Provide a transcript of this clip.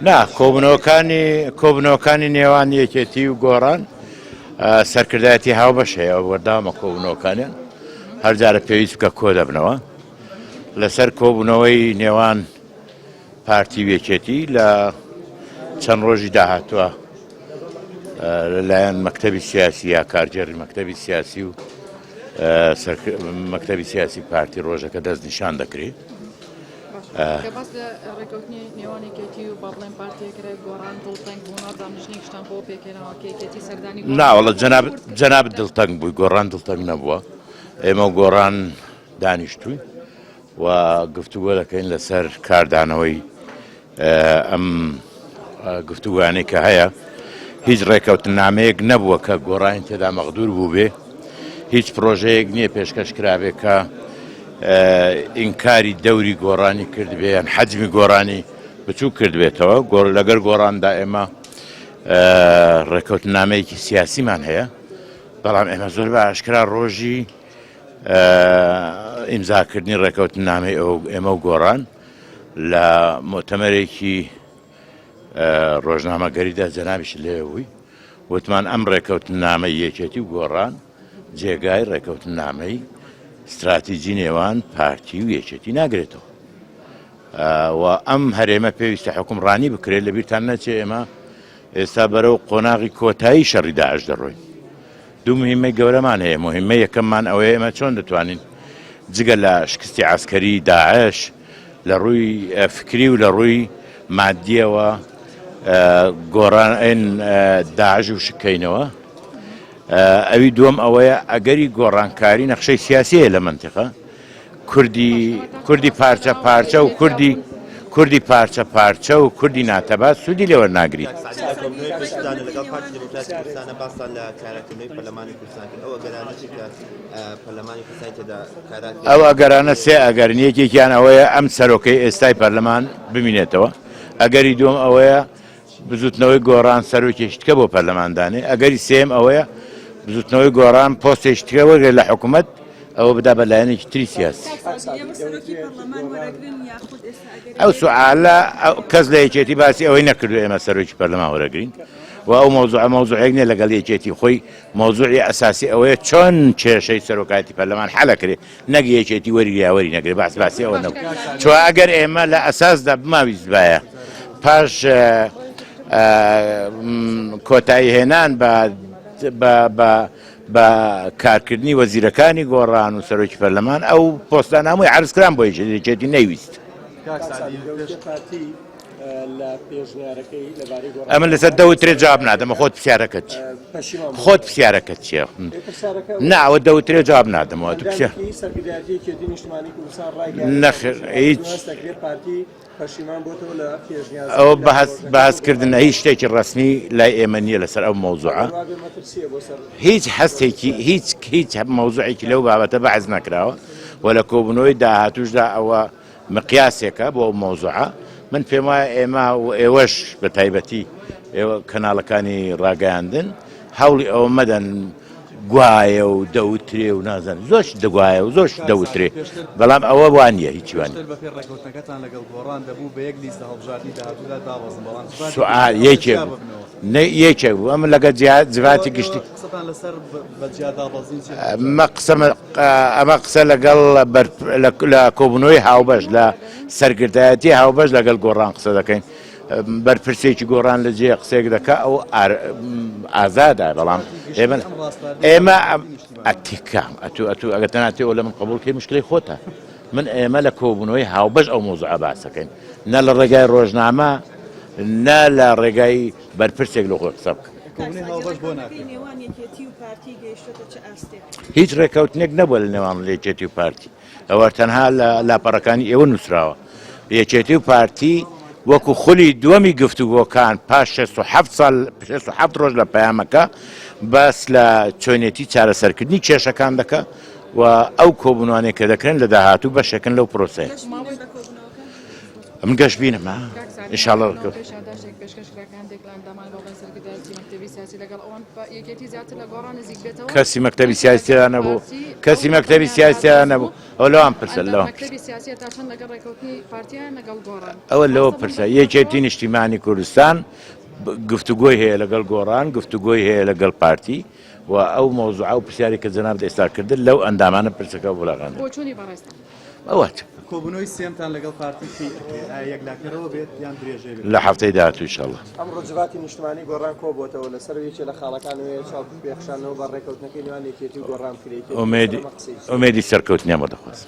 نا کۆبنەوەکانی نێوان یەکێتی و گۆڕان سەرکردایەتی هاوبەش هەیە ئەو وەرداوامە کۆبوونەوەکانیان هەر جارە پێویست بکە کۆ دەبنەوە لەسەر کۆبوونەوەی نێوان پارتی و یەکێتی لە چەند ڕۆژی داهاتووە لەلایەن مەکتەبی سیاسی یا کارجێڕی مەکتەبی سیاسی و مەکتەبی سیاسی پارتی ڕۆژەکە دەست نیشان دەکرێت. ناوەڵە جەناب دڵتەنگ بووی گۆڕان دڵتەنگ نەبووە ئێمە گۆڕان دانیشتووی و گفتوگۆ دەکەین لەسەر کاردانەوەی ئەم گفتوگوانەی کە هەیە هیچ ڕێکەوتنامەیەک نەبووە کە گۆڕانی تێدا مەغدور بوو بێ هیچ پرۆژەیەک نییە پێشکەش کرابێ کە ئینکاری دەوری گۆڕانی کردبێ یان حەجمی گۆڕانی بچوو کردبێتەوە لەگەر گۆڕاندا ئێمە ڕێکەوتنامەیەکی سیاسیمان هەیە بەڵام ئێمە زۆر بە ئاشکرا ڕۆژی ئیمزاکردنی ڕێکەوتنامەی ئێمە و گۆڕان لە مؤتەمەرێکی ڕۆژنامەگەریدا جەنابیش لێبووی وتمان ئەم ڕێکەوتنامەی یەکێتی و گۆڕان جێگای ڕێکەوتنامەی استراتیجی نێوان پارتی و یەکێتی ناگرێتەوە و ئەم هەرێمە پێویستە حکومڕانی بکرێت لە بیرتان نەچێ ئێمە ئێستا بەرەو قۆناغی کۆتایی شەڕی داعش دەڕۆین دوو مهمەی گەورەمان هەیە مهمە یەکەممان ئەوەیە ئێمە چۆن دەتوانین جگە لە شکستی عسکەری داعش لە ڕووی فکری و لە ڕووی مادیەوە گۆڕان داعش و شکەینەوە ئەوی دووەم ئەوەیە ئەگەری گۆڕانکاری نەخشەی سیاسیە لە منتیقە کوردی پارچە پارچە و کوردی پارچە پارچە و کوردی ناتەبات سوودی لێوە ناگریت ئەو ئەگەرانە سێ ئەگەرن یەکێکیان ئەوەیە ئەم سەرۆکەی ئێستای پەرلەمان بمینێتەوە ئەگەری دووەم ئەوەیە بزوتنەوەی گۆڕان سەرۆکێشتکە بۆ پەرلەماندانێ ئەگەری سێم ئەوەیە بزوتنەوەی گۆڕان پۆستێشتکە وەرگێت لە حکوومەت ئەوە بدا بە لایەنێکی تری سیاسی ئەو سوالە کەس لە یەکێتی باسی ئەوەی نەکردو ئێمە سەرۆکی پەرلەمان وەرەگرین و ئەو مۆزوعێک نیە لەگەڵ یەکێتی خۆی مۆزوعی ئەساسی ئەوەیە چۆن کێشەی سەرۆکایەتی پەرلەمان حەلەکرێت نەک یەکێتی وەریاوەری نەگرێت باسی ئەوە نەبوو چوە ئەگەر ئێمە لە ئەساسدا بماویست بایە پاش کۆتایی هێنان بە کارکردنی وەزیرەکانی گۆڕان و سەرۆکی پەرلەمان ئەو پۆستان هەمووی عەرزکران بۆ یەکێتی نەیویست ئەمە لەسەر دەوترێ جواب نادەمە خۆت پرسیارەکەت چییە؟ ناوە دەوترێ جواب نادەمەوە تو نەخێر هیچ ئەو بەهەزکردنە هیچ شتێکی ڕەسمی لای ئێمە نییە لەسەر ئەو مۆزوعە هیچ هەستێکی هیچ مۆزوعێکی لەو بابەتە بەحث نەکراوە و لە کۆبوونەوەی داهاتووشدا ئەوە مقیاسێکە بۆ ئەو مۆزوعە من پێم وایە ئێمە و ئێوەش بە تایبەتی ئێوە کەناڵەکانی ڕاگەیاندن هەوڵی ئەوە مەدەن گوایە و دەوترێ و نازان زۆش دەگوایە و زۆش دەوترێ بەڵام ئەوە وانە هیچی وانە یەکێک بوو ئەمە لەگە جیهاتی گشتی ئەمە قسە لەگەڵ لە کۆبوونەوەی هاوبەش لە سەرکردایەتی هاوبەش لەگەڵ گۆڕان قسە دەکەین بەرپرسێکی گۆڕان لە جێ قسێک دەکا ئەو ئازادە بەڵام ئێمە ئەتیکە ئەگەر تەنانەتێ ئەو لە من قبوڵکەی مشکلەی خۆتە من ئێمە لە کۆبوونەوەی هاوبەش ئەو مۆزوعە باسەکەین نە لە ڕێگای ڕۆژنامە نە لە ڕێگای بەرپرسێک لە خۆی قسە بکەن هیچ ڕێکەوتنێک نەبووە لە نێوان یەکێتی و پارتی ئەوە تەنها لە لاپەڕەکانی ئێوە نووسراوە یەکێتی و پارتی وەکو خولی دووەمی گفتوگۆکان پاش 67 ڕۆژ لە پەیامەکە بەس لە چۆنێتی چارەسەرکردنی کێشەکان دەکە و ئەو کۆبوونەوانەی کە دەکرێن لە داهاتوو بەشێکن لەو پرۆسەیە من گەشت بینەمە ئینشاڵڵا پێشاداشتێک پێشکەشکراکان دێکلان دامان بەڵێن سەرکردایەتی مەکتەبی سیاسی لەگەڵ ئەوان بە یەکێتی زیاتر لە گۆڕان نزیک بێتەوە کەسی مەکتەبی سیاسیدا نەبوو کەسی مەکتەبی سیاسیدا نەبوو ئەو لەوان پرسە لەوان مەکتەبی سیاسی تا چەند لەگەڵ ڕێکەوتنی پارتیان لەگەڵ گۆڕان ئەوە لەوە پرسە یەکێتی نیشتیمانی کوردستان گفتوگۆی هەیە لەگەڵ گۆڕان گفتوگۆی هەیە لەگەڵ پارتی و ئەو مۆزوع ئەو پرسیاری کە جەناب ئێستا کردن لەو ئەندامانە پرسەکە بوڵاغان بۆ چوونی بەڕێستان ئەوەت کۆبوونەوەی سێمتان لەگەڵ پارتی یەکلاکەرەوە بێت یان درێژێ بێت لە هەفتەی داهاتوو ئینشاڵڵا ئەم ڕۆژهەڵاتی نیشتمانی گۆڕان کۆبووەتەوە لەسەر یەکێ لە خاڵەکانەوەی چاو پێخشانەوە بە ڕێکەوتنەکەی نێوان یەکێتی و گۆڕان کرێتی ئومێدی سەرکەوتنیان بۆ دەخواست